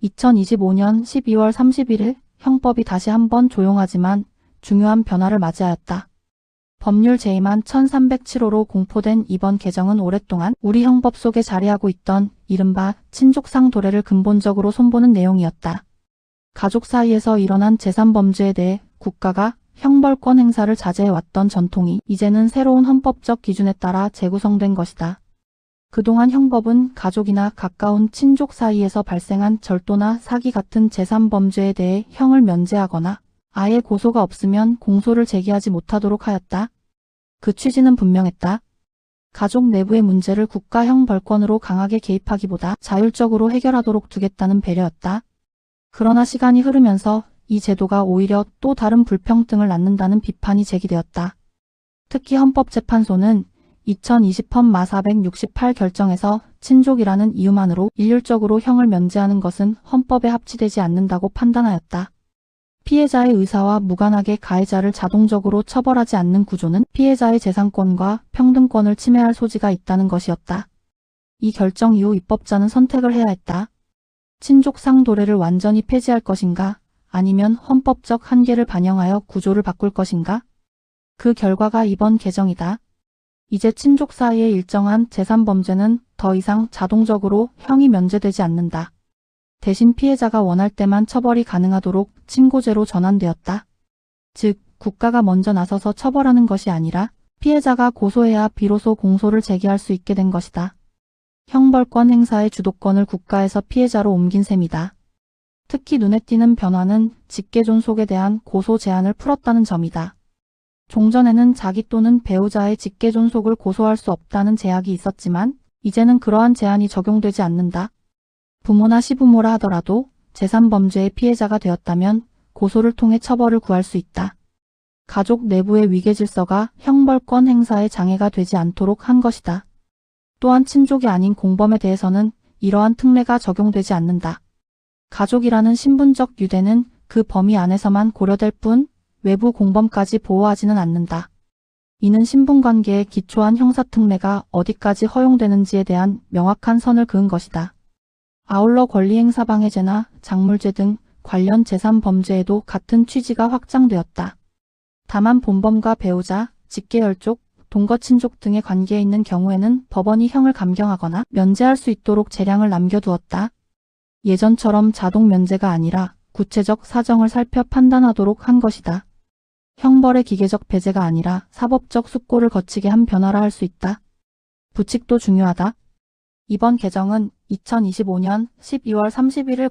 2025년 12월 31일 형법이 다시 한번 조용하지만 중요한 변화를 맞이하였다. 법률 제2만 1307호로 공포된 이번 개정은 오랫동안 우리 형법 속에 자리하고 있던 이른바 친족상 도래를 근본적으로 손보는 내용이었다. 가족 사이에서 일어난 재산범죄에 대해 국가가 형벌권 행사를 자제해왔던 전통이 이제는 새로운 헌법적 기준에 따라 재구성된 것이다. 그동안 형법은 가족이나 가까운 친족 사이에서 발생한 절도나 사기 같은 재산범죄에 대해 형을 면제하거나 아예 고소가 없으면 공소를 제기하지 못하도록 하였다. 그 취지는 분명했다. 가족 내부의 문제를 국가 형벌권으로 강하게 개입하기보다 자율적으로 해결하도록 두겠다는 배려였다. 그러나 시간이 흐르면서 이 제도가 오히려 또 다른 불평등을 낳는다는 비판이 제기되었다. 특히 헌법재판소는 2020헌 마 468 결정에서 친족이라는 이유만으로 일률적으로 형을 면제하는 것은 헌법에 합치되지 않는다고 판단하였다. 피해자의 의사와 무관하게 가해자를 자동적으로 처벌하지 않는 구조는 피해자의 재산권과 평등권을 침해할 소지가 있다는 것이었다. 이 결정 이후 입법자는 선택을 해야 했다. 친족상 도래를 완전히 폐지할 것인가, 아니면 헌법적 한계를 반영하여 구조를 바꿀 것인가? 그 결과가 이번 개정이다. 이제 친족 사이의 일정한 재산범죄는 더 이상 자동적으로 형이 면제되지 않는다. 대신 피해자가 원할 때만 처벌이 가능하도록 친고죄로 전환되었다. 즉, 국가가 먼저 나서서 처벌하는 것이 아니라 피해자가 고소해야 비로소 공소를 제기할 수 있게 된 것이다. 형벌권 행사의 주도권을 국가에서 피해자로 옮긴 셈이다. 특히 눈에 띄는 변화는 직계존속에 대한 고소 제한을 풀었다는 점이다. 종전에는 자기 또는 배우자의 직계존속을 고소할 수 없다는 제약이 있었지만 이제는 그러한 제한이 적용되지 않는다. 부모나 시부모라 하더라도 재산범죄의 피해자가 되었다면 고소를 통해 처벌을 구할 수 있다. 가족 내부의 위계질서가 형벌권 행사에 장애가 되지 않도록 한 것이다. 또한 친족이 아닌 공범에 대해서는 이러한 특례가 적용되지 않는다. 가족이라는 신분적 유대는 그 범위 안에서만 고려될 뿐 외부 공범까지 보호하지는 않는다. 이는 신분관계에 기초한 형사특례가 어디까지 허용되는지에 대한 명확한 선을 그은 것이다. 아울러 권리행사방해죄나 작물죄 등 관련 재산범죄에도 같은 취지가 확장되었다. 다만 본범과 배우자, 직계혈족, 동거친족 등의 관계에 있는 경우에는 법원이 형을 감경하거나 면제할 수 있도록 재량을 남겨두었다. 예전처럼 자동 면제가 아니라 구체적 사정을 살펴 판단하도록 한 것이다. 형벌의 기계적 배제가 아니라 사법적 숙고를 거치게 한 변화라 할 수 있다. 부칙도 중요하다. 이번 개정은 2025년 12월 31일